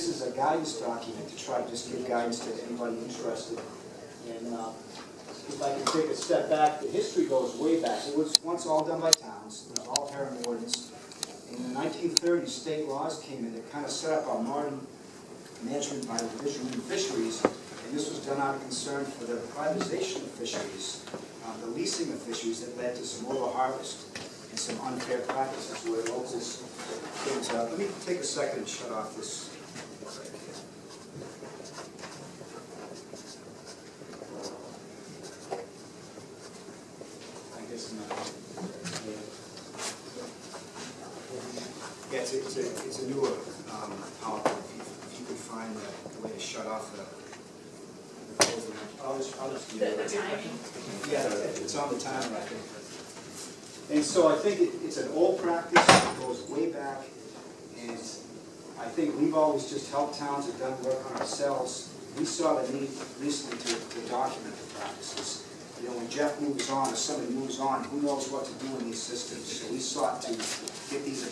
this is a guidance document to try to just give guidance to anybody interested. And if I can take a step back, the history goes way back. It was once all done by towns. It was all herring wardens. In the 1930s, state laws came in that kind of set up our modern management by the Division of Fisheries, and this was done out of concern for the privatization of fisheries, the leasing of fisheries that led to some over-harvest and some unfair practices where locals things out. Let me take a second and shut off this. I guess not. Yeah, it's a newer PowerPoint. If you could find a way to shut off the program. I'll just do that. The timing? Yeah, it's on the timer, I think. And so I think it's an old practice, it goes way back, and I think we've always just helped towns that done work on ourselves. We saw the need recently to document the practices. You know, when Jeff moves on or somebody moves on, who knows what to do in these systems? So we sought to get these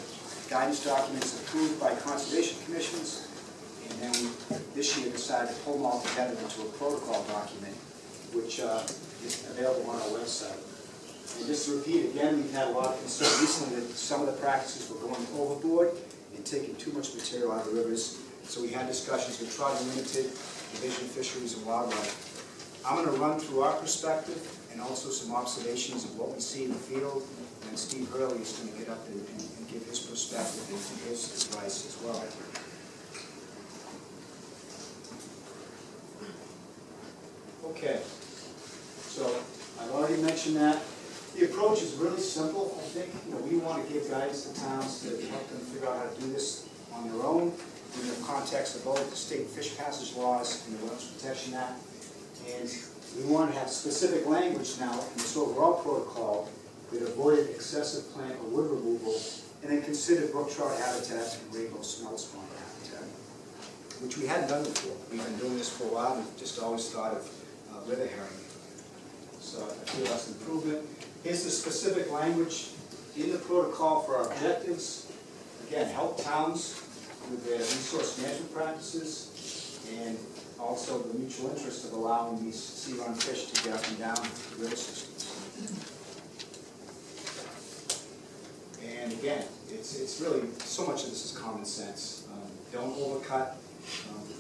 guidance documents approved by conservation commissions, and then we, this year, decided to pull them all together into a protocol document, which is available on our website. And just to repeat again, we've had a lot of concern recently that some of the practices were going overboard and taking too much material out of the rivers. So we had discussions with Trout Limited, Division of Fisheries and Wildlife. I'm going to run through our perspective and also some observations of what we see in the field. And Steve Hurley is going to get up and give his perspective and his advice as well. Okay, so I've already mentioned that. The approach is really simple, I think. You know, we want to give guidance to towns to help them figure out how to do this on their own in the context of both the state fish passage laws and the Wetlands Protection Act. And we want to have specific language now in this overall protocol that avoided excessive plant or wood removal and then considered brook trout habitat and rainbow smelt spawn habitat, which we hadn't done before. We've been doing this for a while. We've just always thought of river herring. So I feel that's an improvement. Here's the specific language in the protocol for our objectives. Again, help towns with their resource management practices and also the mutual interest of allowing these sea-run fish to get up and down the river systems. And again, it's really, so much of this is common sense. Don't overcut,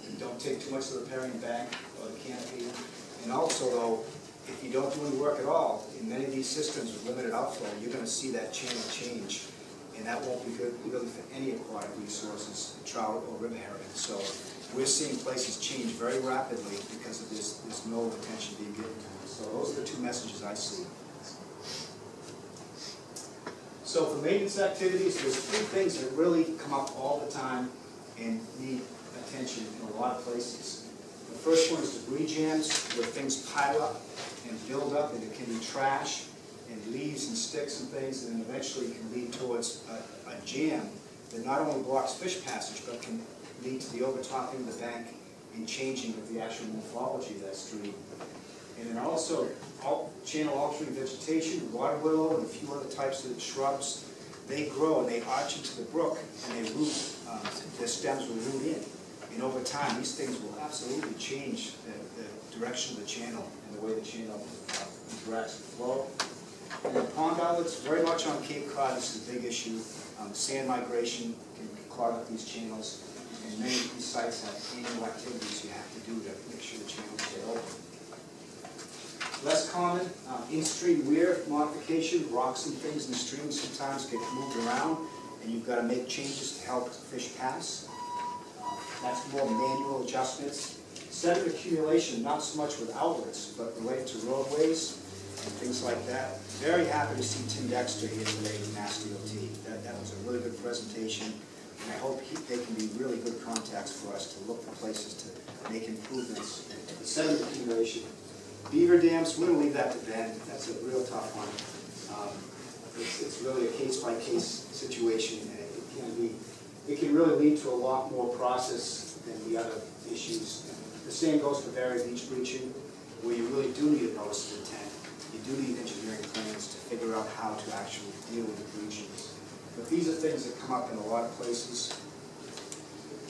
and don't take too much of the riparian bank or the canopy. And also, though, if you don't do any work at all, in many of these systems with limited outflow, you're going to see that channel change, and that won't be good really for any aquatic resources, trout or river herring. So we're seeing places change very rapidly because of this no attention being given to them. So those are the two messages I see. So for maintenance activities, there's three things that really come up all the time and need attention in a lot of places. The first one is debris jams, where things pile up and build up, and it can be trash and leaves and sticks and things, and then eventually can lead towards a jam that not only blocks fish passage, but can lead to the overtopping of the bank and changing of the actual morphology of that stream. And then also channel altering vegetation, water willow, and a few other types of shrubs. They grow and they arch into the brook, and they root, their stems will root in. And over time, these things will absolutely change the direction of the channel and the way the channel interacts with flow. And then pond outlets, very much on Cape Cod, this is a big issue. Sand migration can clog up these channels, and many of these sites have annual activities you have to do to make sure the channels stay open. Less common, in-stream weir modification, rocks and things in the stream sometimes get moved around, and you've got to make changes to help fish pass. That's more manual adjustments. Sediment accumulation, not so much with outlets, but related to roadways and things like that. Very happy to see Tim Dexter here today in Mass DOT. That was a really good presentation, and I hope they can be really good contacts for us to look for places to make improvements. Sediment accumulation. Beaver dams, we're going to leave that to Ben. That's a real tough one. It's really a case-by-case situation, and it can really lead to a lot more process than the other issues. The same goes for buried beach breaching, where you really do need a notice of intent. You do need engineering plans to figure out how to actually deal with the breachings. But these are things that come up in a lot of places.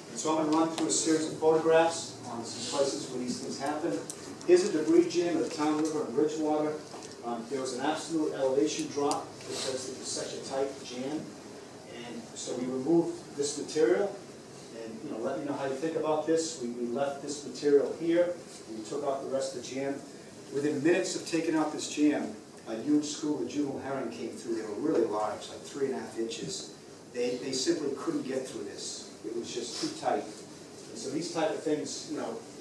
And So I'm going to run through a series of photographs on some places where these things happen. Here's a debris jam at the Town River in Bridgewater. There was an absolute elevation drop because it was such a tight jam. And so we removed this material. And let me know how you think about this. We left this material here. We took out the rest of the jam. Within minutes of taking out this jam, a huge school of juvenile herring came through. They were really large, like 3.5 inches. They simply couldn't get through this. It was just too tight. And so these type of things,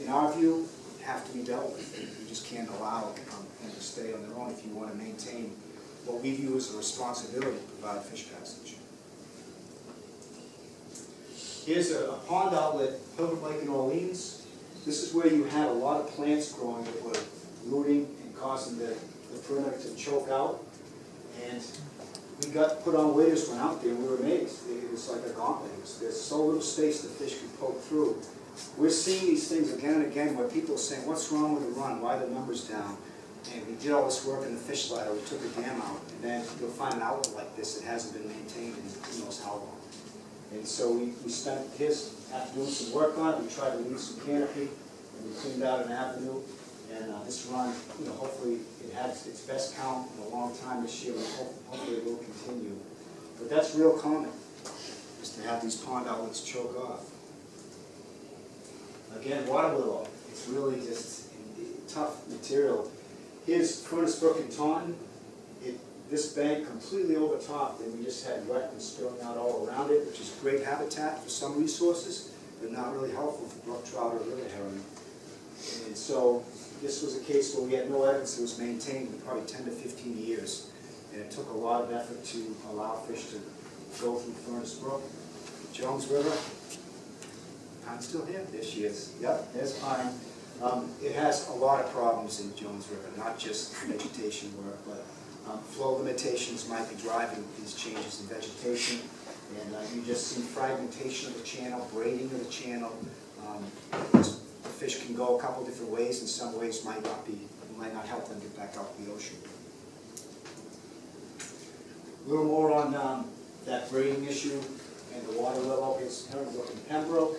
in our view, have to be dealt with. You just can't allow them to stay on their own if you want to maintain what we view as a responsibility to provide fish passage. Here's a pond outlet, Hurley Lake in Orleans. This is where you had a lot of plants growing that were rooting and causing the perimeter to choke out. And we got put on waders, went out there, and we were amazed. It was like a gauntlet. There's so little space the fish could poke through. We're seeing these things again and again where people are saying, what's wrong with the run? Why are the numbers down? And we did all this work in the fish ladder. We took the dam out, and then you'll find an outlet like this that hasn't been maintained in who knows how long. And so we spent after doing some work on it, we tried to leave some canopy, and we cleaned out an avenue. And this run, hopefully it has its best count in a long time this year, and hopefully it will continue. But that's real common, is to have these pond outlets choke off. Again, water willow, it's really just tough material. Here's Furnace Brook and Taunton. This bank completely overtopped, and we just had wetlands spilling out all around it, which is great habitat for some resources, but not really helpful for brook trout or river herring. And so this was a case where we had no evidence it was maintained in probably 10 to 15 years. And it took a lot of effort to allow fish to go through Furnace Brook. Jones River, Pine's still here? There she is. Yep, there's Pine. It has a lot of problems in Jones River, not just vegetation work, but flow limitations might be driving these changes in vegetation. And you just see fragmentation of the channel, braiding of the channel. The fish can go a couple different ways, and some ways might not help them get back out to the ocean. A little more on that braiding issue and the water level. Here's Herring Brook in Pembroke.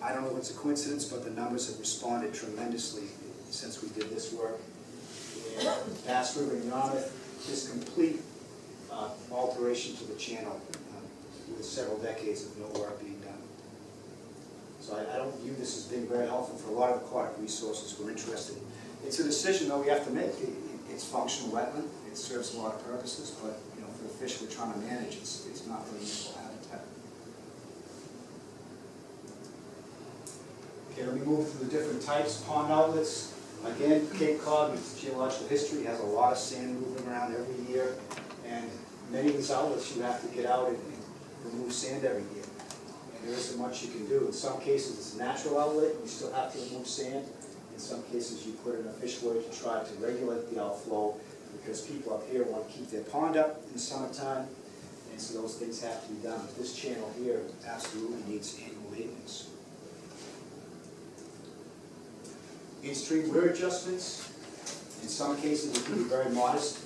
I don't know if it's a coincidence, but the numbers have responded tremendously since we did this work. And Bass River in Yarmouth, this complete alteration to the channel with several decades of no work being done. So I don't view this as being very helpful for a lot of aquatic resources we're interested in. It's a decision, though, we have to make. It's functional wetland. It serves a lot of purposes, but for the fish we're trying to manage, it's not really useful habitat. Okay, let me move through the different types. Pond outlets. Again, Cape Cod, its geological history, has a lot of sand moving around every year, and many of these outlets you have to get out and remove sand every year. And there isn't much you can do. In some cases, it's a natural outlet, you still have to remove sand. In some cases, you put in a fish water to try to regulate the outflow, because people up here want to keep their pond up in the summertime, and so those things have to be done. But this channel here absolutely needs annual maintenance. In-stream weir adjustments, in some cases it can be very modest.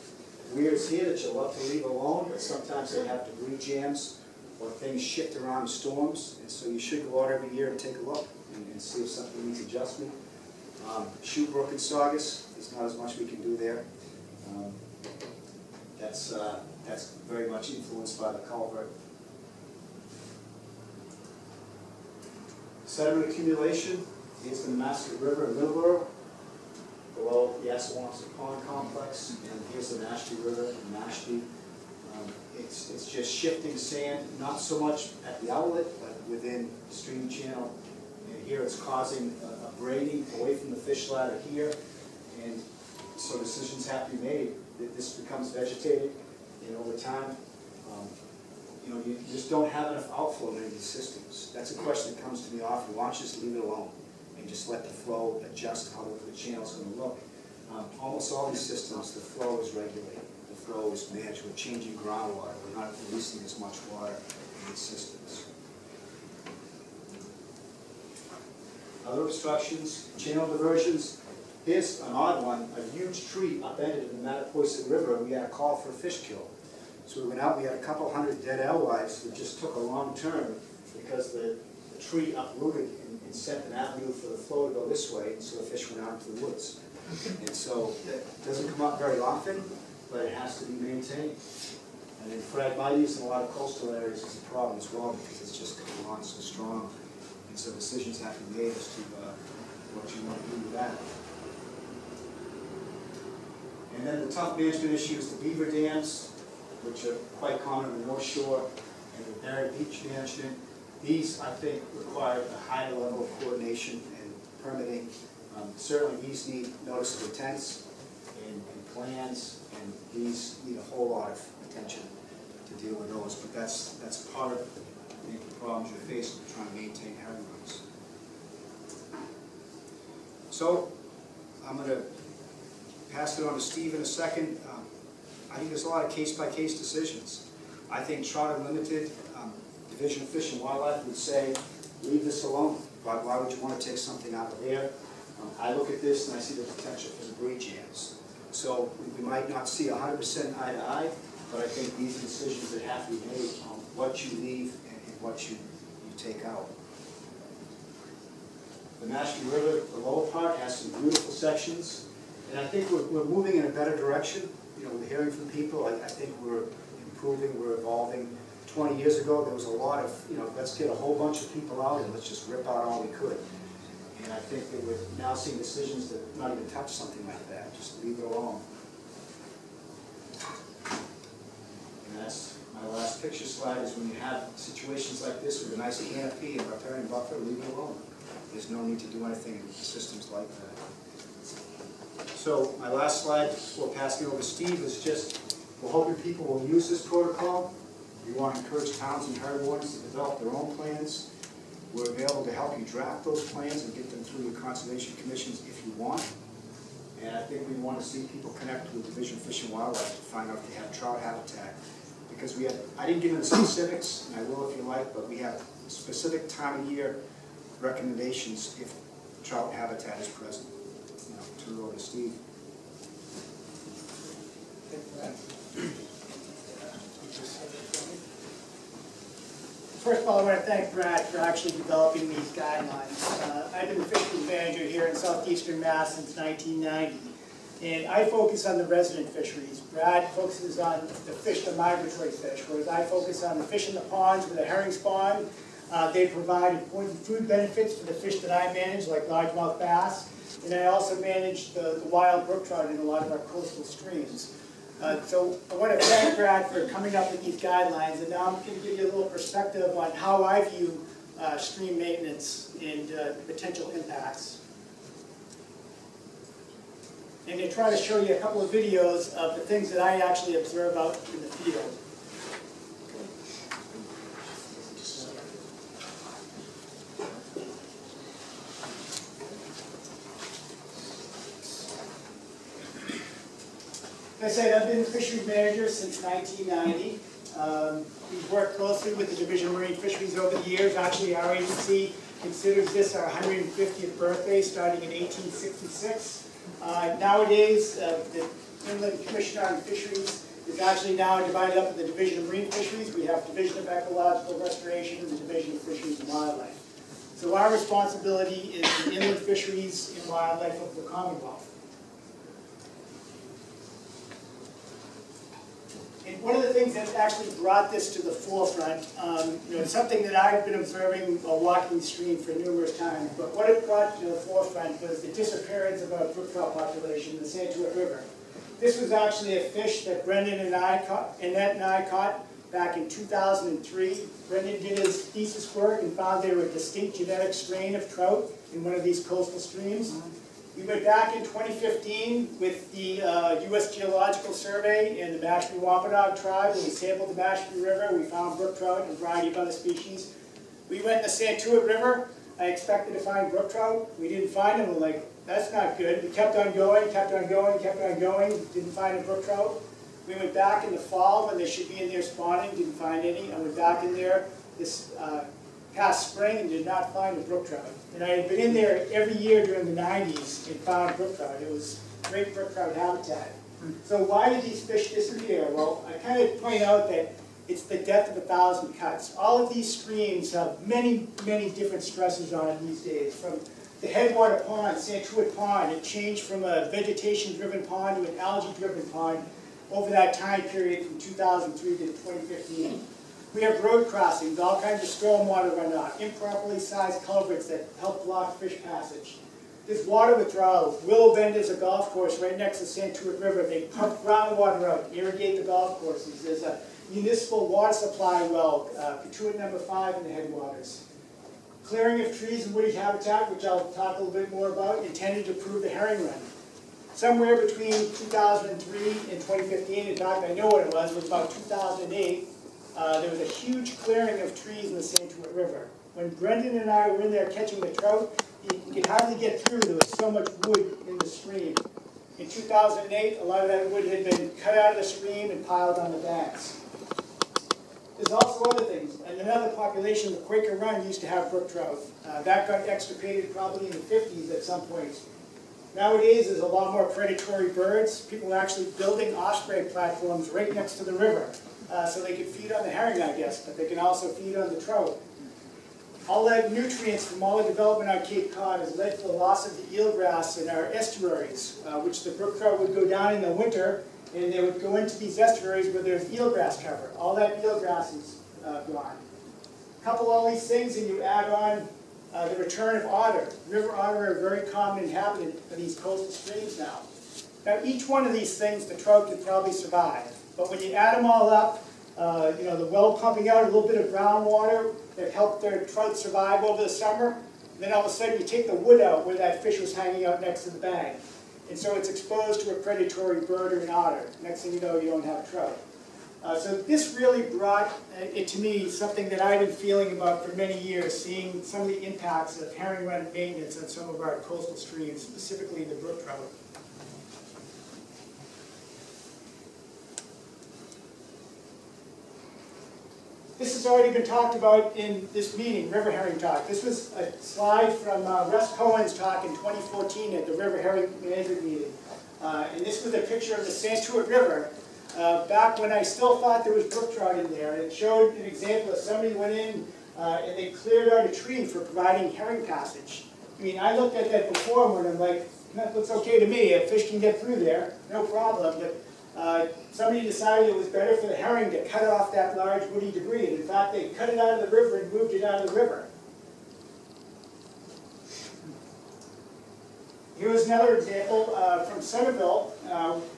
Weirs here that you'll love to leave alone, but sometimes they have debris jams or things shift around in storms, and so you should go out every year and take a look and see if something needs adjustment. Shoot Brook and Saugus, there's not as much we can do there. That's very much influenced by the culvert. Sediment accumulation. Here's the Mascot River in Middleborough, below the Assawamsett Pond Complex, and here's the Mashpee River in Mashpee. It's just shifting sand, not so much at the outlet, but within the stream channel. And here it's causing a braiding away from the fish ladder here, and so decisions have to be made. This becomes vegetated, and over time, you just don't have enough outflow in any of these systems. That's a question that comes to me often. Why don't you just leave it alone and just let the flow adjust how the channel's going to look? Almost all these systems, the flow is regulated. The flow is managed with changing groundwater. We're not releasing as much water in these systems. Other obstructions, channel diversions. Here's an odd one. A huge tree upended in the Mattapoisett River, and we had a call for a fish kill. So we went out, we had a couple hundred dead alewives that just took a wrong turn because the a tree uprooted and set an avenue for the flow to go this way, and so the fish went out into the woods. And so it doesn't come up very often, but it has to be maintained. And then Phragmites in a lot of coastal areas is a problem as well, because it's just coming on so strong. And so decisions have to be made as to what you want to do with that. And then the tough management issues, the beaver dams, which are quite common on the North Shore, and the buried beach management. These, I think, require a higher level of coordination and permitting. Certainly these need notice of intents and plans, and these need a whole lot of attention to deal with those. But that's part of the problems you're faced with trying to maintain herring runs. So I'm going to pass it on to Steve in a second. I think there's a lot of case-by-case decisions. I think Trout Unlimited, Division of Fish and Wildlife would say, leave this alone. Why would you want to take something out of there? I look at this and I see the potential for the breed jams. So we might not see 100% eye to eye, but I think these are decisions that have to be made on what you leave and what you take out. The Mashpee River, the lower part, has some beautiful sections, and I think we're moving in a better direction. You know, we're hearing from people. I think we're improving, we're evolving. 20 years ago, there was a lot of, let's get a whole bunch of people out and let's just rip out all we could. And I think that we're now seeing decisions that not even touch something like that, just leave it alone. And that's my last picture slide, is when you have situations like this with a nice canopy and riparian buffer, leave it alone. There's no need to do anything in systems like that. So my last slide before passing over to Steve is just, we're hoping people will use this protocol. We want to encourage towns and herd wardens to develop their own plans. We're available to help you draft those plans and get them through your conservation commissions if you want. And I think we want to see people connect with the Division of Fish and Wildlife to find out if they have trout habitat. Because we have, I didn't give them the specifics, and I will if you like, but we have specific time of year recommendations if trout habitat is present. Turn it over to Steve. First of all, I want to thank Brad for actually developing these guidelines. I've been the fisheries manager here in southeastern Mass since 1990, and I focus on the resident fisheries. Brad focuses on the fish, the migratory fish, whereas I focus on the fish in the ponds where the herring spawn. They provide important food benefits for the fish that I manage, like largemouth bass, and I also manage the wild brook trout in a lot of our coastal streams. So I want to thank Brad for coming up with these guidelines, and now I'm going to give you a little perspective on how I view stream maintenance and potential impacts. And to try to show you a couple of videos of the things that I actually observe out in the field. Like I said, I've been the fisheries manager since 1990. We've worked closely with the Division of Marine Fisheries over the years. Actually, our agency considers this our 150th birthday, starting in 1866. Nowadays, the Inland Commission on Fisheries is actually now divided up in the Division of Marine Fisheries. We have Division of Ecological Restoration and the Division of Fisheries and Wildlife. So our responsibility is the inland fisheries and wildlife of the Commonwealth. And one of the things that actually brought this to the forefront, something that I've been observing while walking the stream for numerous times, but what it brought to the forefront was the disappearance of our brook trout population in the Santuit River. This was actually a fish that Brendan and Annette and I caught back in 2003. Brendan did his thesis work and found they were a distinct genetic strain of trout in one of these coastal streams. We went back in 2015 with the U.S. Geological Survey and the Mashpee Wampanoag tribe, and we sampled the Mashpee River. We found brook trout and a variety of other species. We went in the Santuit River. I expected to find brook trout. We didn't find them. We're like, that's not good. We kept on going, kept on going, kept on going. Didn't find a brook trout. We went back in the fall when they should be in there spawning. Didn't find any. I went back in there this past spring and did not find a brook trout. And I had been in there every year during the 90s and found brook trout. It was great brook trout habitat. So why did these fish disappear? Well, I kind of point out that it's the death of 1,000 cuts. All of these streams have many, many different stresses on it these days. From the headwater pond, Santuit Pond, it changed from a vegetation-driven pond to an algae-driven pond over that time period from 2003 to 2015. We have road crossings, all kinds of stormwater runoff, improperly sized culverts that help block fish passage. There's water withdrawals. Willow Bend is a golf course right next to Santuit River. They pump groundwater out, irrigate the golf courses. There's a municipal water supply well, Pituit number 5 in the headwaters. Clearing of trees and woody habitat, which I'll talk a little bit more about, intended to improve the herring run. Somewhere between 2003 and 2015, in fact I know what it was about 2008, there was a huge clearing of trees in the Santuit River. When Brendan and I were in there catching the trout, you could hardly get through. There was so much wood in the stream. In 2008, a lot of that wood had been cut out of the stream and piled on the banks. There's also other things. And another population, the Quaker Run, used to have brook trout. That got extirpated probably in the 50s at some point. Nowadays, there's a lot more predatory birds. People are actually building osprey platforms right next to the river. So they can feed on the herring, I guess, but they can also feed on the trout. All that nutrients from all the development on Cape Cod has led to the loss of the eelgrass in our estuaries, which the brook trout would go down in the winter, and they would go into these estuaries where there's eelgrass cover. All that eelgrass is gone. Couple all these things and you add on the return of otter. River otter are a very common inhabitant of these coastal streams now. Now each one of these things the trout could probably survive, but when you add them all up, the well pumping out a little bit of groundwater that helped their trout survive over the summer, and then all of a sudden you take the wood out where that fish was hanging out next to the bank. And so it's exposed to a predatory bird or an otter. Next thing you know, you don't have trout. So this really brought it to me something that I've been feeling about for many years, seeing some of the impacts of herring run maintenance on some of our coastal streams, specifically the brook trout. This has already been talked about in this meeting, River Herring Talk. This was a slide from Russ Cohen's talk in 2014 at the River Herring Management Meeting. And this was a picture of the Santuit River back when I still thought there was brook trout in there. And it showed an example of somebody went in and they cleared out a tree for providing herring passage. I mean, I looked at that before and I'm like, that looks okay to me. A fish can get through there, no problem. But somebody decided it was better for the herring to cut off that large woody debris. And in fact, they cut it out of the river and moved it out of the river. Here was another example from Centerville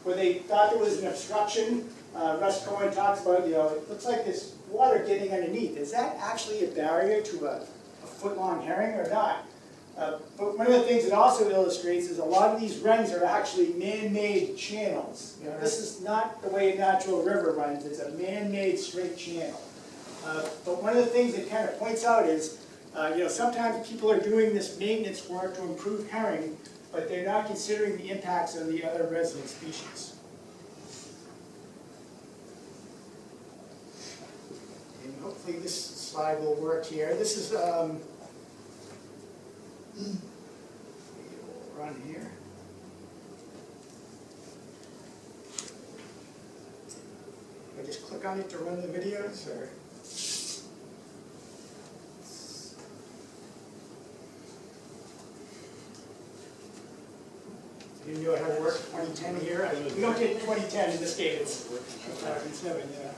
where they thought there was an obstruction. Russ Cohen talks about, it looks like there's water getting underneath. Is that actually a barrier to a foot-long herring or not? But one of the things it also illustrates is a lot of these runs are actually man-made channels. This is not the way a natural river runs. It's a man-made straight channel. But one of the things it kind of points out is, sometimes people are doing this maintenance work to improve herring, but they're not considering the impacts on the other resident species. And hopefully this slide will work here. This is run here. I just click on it to run the videos, or you know how to work 2010 here? We don't get 2010 in this game. It's 2007, yeah.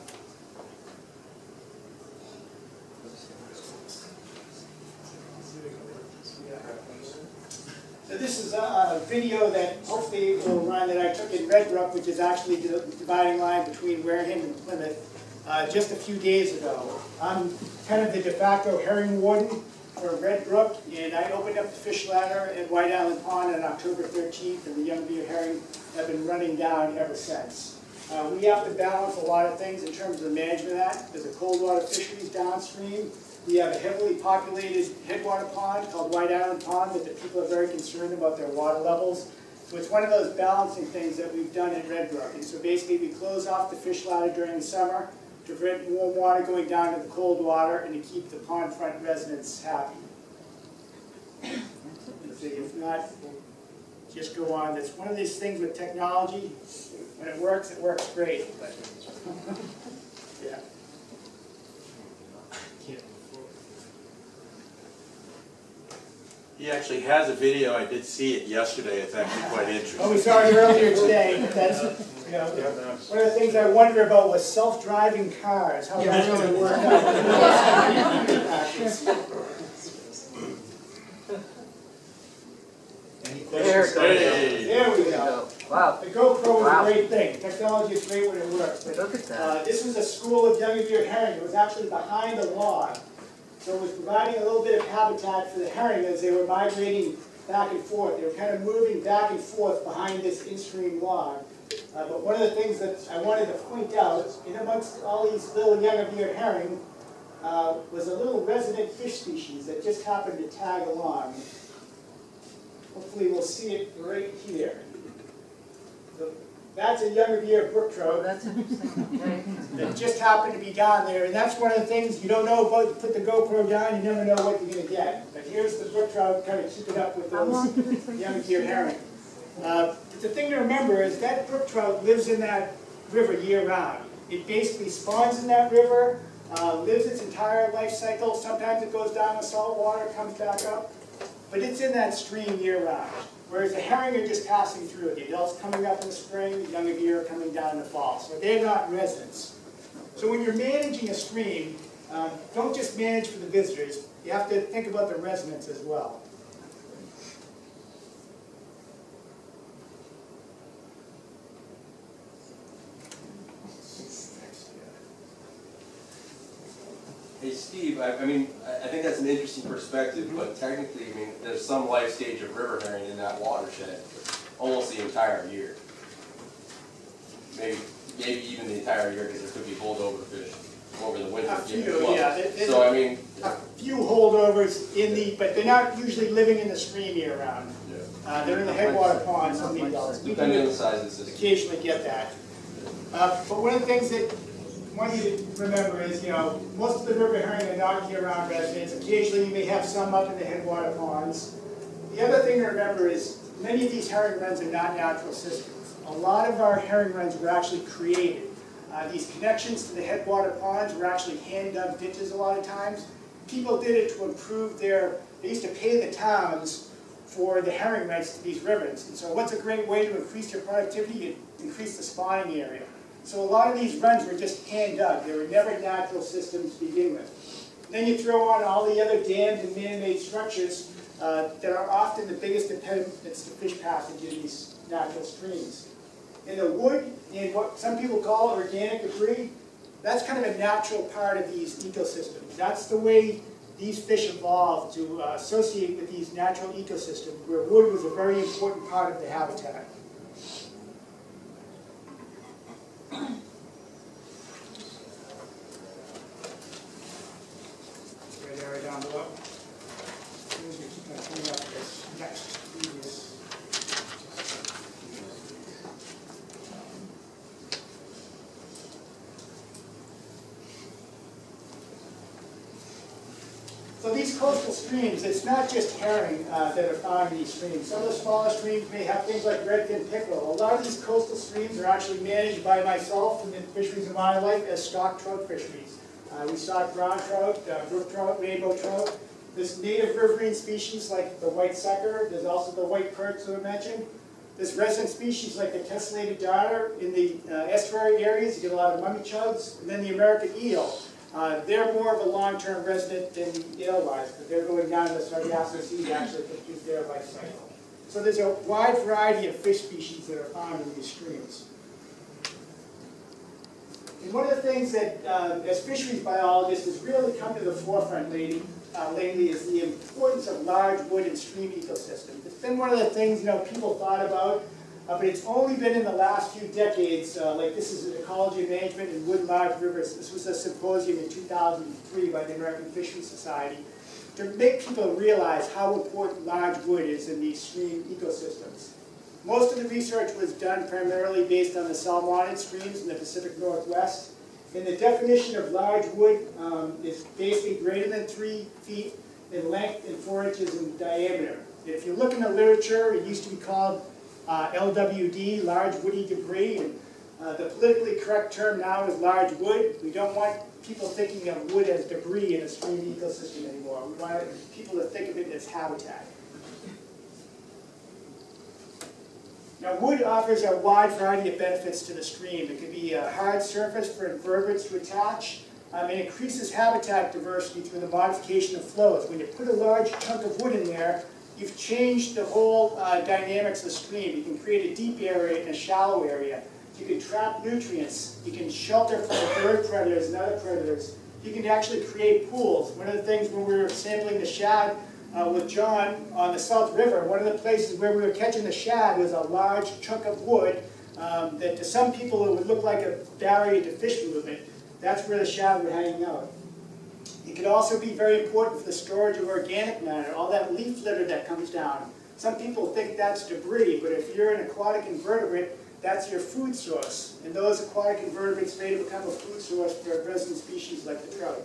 So this is a video that hopefully will run that I took in Red Brook, which is actually the dividing line between Wareham and Plymouth, just a few days ago. I'm kind of the de facto herring warden for Red Brook, and I opened up the fish ladder at White Island Pond on October 13th, and the young beaver herring have been running down ever since. We have to balance a lot of things in terms of the management of that. There's a cold water fisheries downstream. We have a heavily populated headwater pond called White Island Pond that the people are very concerned about their water levels. So it's one of those balancing things that we've done in Red Brook. And so basically we close off the fish ladder during the summer to prevent warm water going down to the cold water and to keep the pond front residents happy. If not, just go on. It's one of these things with technology. When it works great. But yeah. He actually has a video. I did see it yesterday. It's actually quite interesting. Well, we saw it earlier today, but that's, you know, one of the things I wonder about was self-driving cars, how that's gonna work out. Any questions? There we go. Wow, The GoPro is Wow. a great thing. Technology is great when it works. But, look at that. this was a school of young-eared herring. It was actually behind a log. So it was providing a little bit of habitat for the herring as they were migrating back and forth. They were kind of moving back and forth behind this in-stream log. But one of the things that I wanted to point out, in amongst all these little young-eared herring, was a little resident fish species that just happened to tag along. Hopefully we'll see it right here. That's a young-eared brook trout. Oh, that's interesting, okay. That just happened to be down there, and that's one of the things you don't know about. You put the GoPro down, you never know what you're going to get. But here's the brook trout kind of keeping up with those young-eared herring. The thing to remember is that brook trout lives in that river year-round. It basically spawns in that river, lives its entire life cycle. Sometimes it goes down to salt water, comes back up, but it's in that stream year-round. Whereas the herring are just passing through it. The adults coming up in the spring, the young deer are coming down in the fall. So they're not residents. So when you're managing a stream, don't just manage for the visitors. You have to think about the residents as well. Hey Steve, I mean, I think that's an interesting perspective, but technically, I mean, there's some life stage of river herring in that watershed almost the entire year. Maybe even the entire year, because there could be holdover fish over the winter. A few, yeah. So I mean, A few holdovers in the, but they're not usually living in the stream year round. They're in the headwater ponds, some of the adults. We depending on do the size of the system. occasionally get that. But one of the things that I want you to remember is, you know, most of the river herring are not year-round residents. Occasionally you may have some up in the headwater ponds. The other thing to remember is many of these herring runs are not natural systems. A lot of our herring runs were actually created. These connections to the headwater ponds were actually hand-dug ditches a lot of times. People did it to improve they used to pay the towns for the herring rights to these rivers. And so what's a great way to increase your productivity? You increase the spawning area. So a lot of these runs were just hand-dug. They were never natural systems to begin with. Then you throw on all the other dams and man-made structures that are often the biggest impediments to fish passage in these natural streams. In the wood, in what some people call organic debris, that's kind of a natural part of these ecosystems. That's the way these fish evolved to associate with these natural ecosystems, where wood was a very important part of the habitat. Right area down below. Here's your keep on coming up this next previous. So these coastal streams, it's not just herring that are found in these streams. Some of the smaller streams may have things like redfin pickerel. A lot of these coastal streams are actually managed by myself and the Fisheries and Wildlife as stock trout fisheries. We stock brown trout, brook trout, rainbow trout. There's native riverine species like the white sucker. There's also the white perch that I mentioned. There's resident species like the tessellated darter. In the estuary areas, you get a lot of mummy chuds. And then the American eel. They're more of a long-term resident than the alewives, but they're going down to the Sargasso Sea to actually complete their life cycle. So there's a wide variety of fish species that are found in these streams. And one of the things that, as fisheries biologists, has really come to the forefront lately is the importance of large wood and stream ecosystems. It's been one of the things people thought about, but it's only been in the last few decades, like this is an ecology management in wood and large rivers. This was a symposium in 2003 by the American Fisheries Society to make people realize how important large wood is in these stream ecosystems. Most of the research was done primarily based on the salmonid streams in the Pacific Northwest. And the definition of large wood is basically greater than 3 feet in length and 4 inches in diameter. If you look in the literature, it used to be called large woody debris, and the politically correct term now is large wood. We don't want people thinking of wood as debris in a stream ecosystem anymore. We want people to think of it as habitat. Now, wood offers a wide variety of benefits to the stream. It can be a hard surface for invertebrates to attach. It increases habitat diversity through the modification of flows. When you put a large chunk of wood in there, you've changed the whole dynamics of the stream. You can create a deep area and a shallow area. You can trap nutrients. You can shelter from the bird predators and other predators. You can actually create pools. One of the things when we were sampling the shad with John on the South River, one of the places where we were catching the shad was a large chunk of wood that to some people it would look like a barrier to fish movement. That's where the shad were hanging out. It could also be very important for the storage of organic matter, all that leaf litter that comes down. Some people think that's debris, but if you're an aquatic invertebrate, that's your food source. And those aquatic invertebrates may become a food source for a resident species like the trout.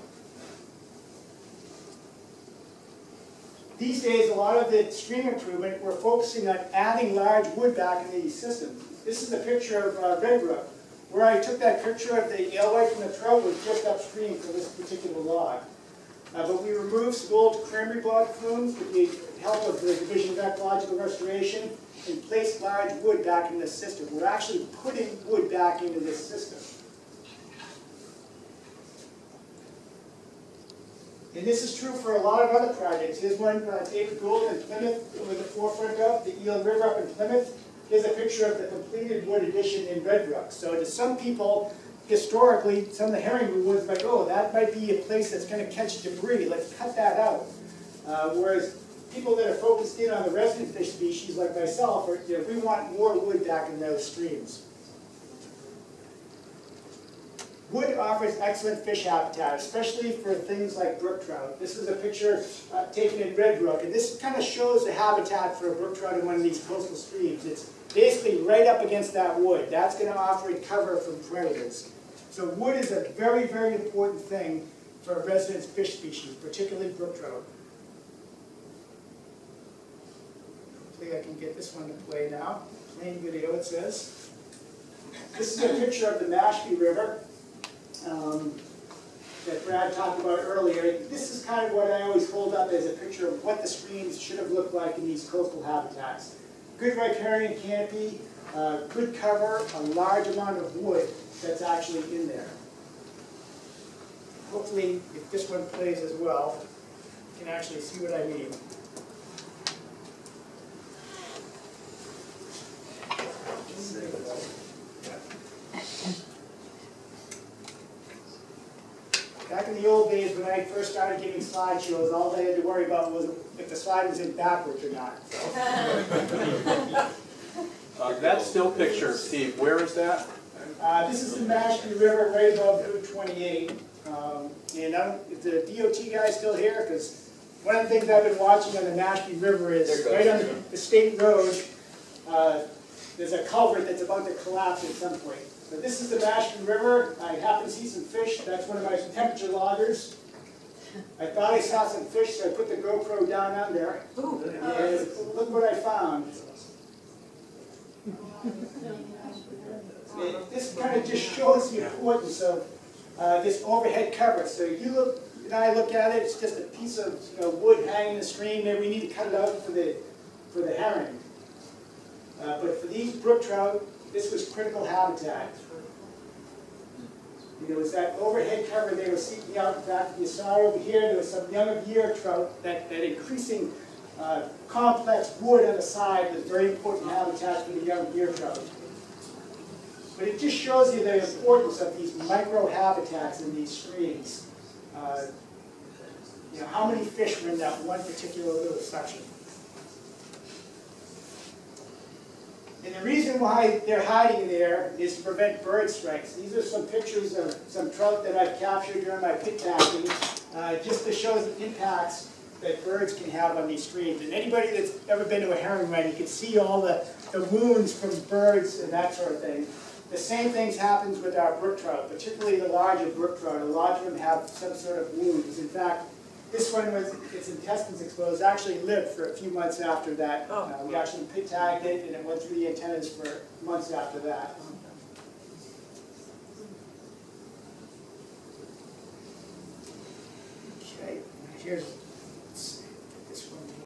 These days, a lot of the stream improvement, we're focusing on adding large wood back into these systems. This is a picture of Red Brook. Where I took that picture of the alewife from the trout was just upstream for this particular log. But we removed some old cranberry bog plumes with the help of the Division of Ecological Restoration and placed large wood back in this system. We're actually putting wood back into this system. And this is true for a lot of other projects. Here's one David Gould in Plymouth was the forefront of, the Eel River up in Plymouth. Here's a picture of the completed wood addition in Red Brook. So to some people, historically, some of the herring woods like, oh, that might be a place that's going to catch debris. Let's cut that out. Whereas people that are focused in on the resident fish species like myself, are, we want more wood back in those streams. Wood offers excellent fish habitat, especially for things like brook trout. This is a picture taken in Red Brook, and this kind of shows the habitat for a brook trout in one of these coastal streams. It's basically right up against that wood. That's going to offer it cover from predators. So wood is a very, very important thing for a resident fish species, particularly brook trout. Hopefully I can get this one to play now. Playing video, it says. This is a picture of the Mashpee River. That Brad talked about earlier. This is kind of what I always hold up as a picture of what the streams should have looked like in these coastal habitats. Good riparian canopy, good cover, a large amount of wood that's actually in there. Hopefully, if this one plays as well, you can actually see what I mean. Back in the old days, when I first started giving slideshows, all they had to worry about was if the slide was in backwards or not. That still picture, Steve, where is that? This is the Mashpee River right above Route 28. And is the DOT guy still here? Because one of the things I've been watching on the Mashpee River is right on the state road, there's a culvert that's about to collapse at some point. But this is the Mashpee River. I happen to see some fish. That's one of my temperature loggers. I thought I saw some fish, so I put the GoPro down under. And look what I found. This kind of just shows the importance of this overhead cover. So you look, and I look at it, it's just a piece of wood hanging in the stream. Maybe we need to cut it out for the herring. But for these brook trout, this was critical habitat. It was that overhead cover they were seeking out. In fact, you saw over here, there was some young of year trout. That increasing complex wood on the side was very important habitat for the young of year trout. But it just shows you the importance of these micro habitats in these streams. How many fish were in that one particular little section? And the reason why they're hiding there is to prevent bird strikes. These are some pictures of some trout that I've captured during my pit casting, just to show the impacts that birds can have on these streams. And anybody that's ever been to a herring run, you can see all the wounds from birds and that sort of thing. The same things happens with our brook trout, particularly the larger brook trout. A lot of them have some sort of wounds. In fact, this one was its intestines exposed, actually lived for a few months after that. We actually pit tagged it, and it went through the antennas for months after that. here's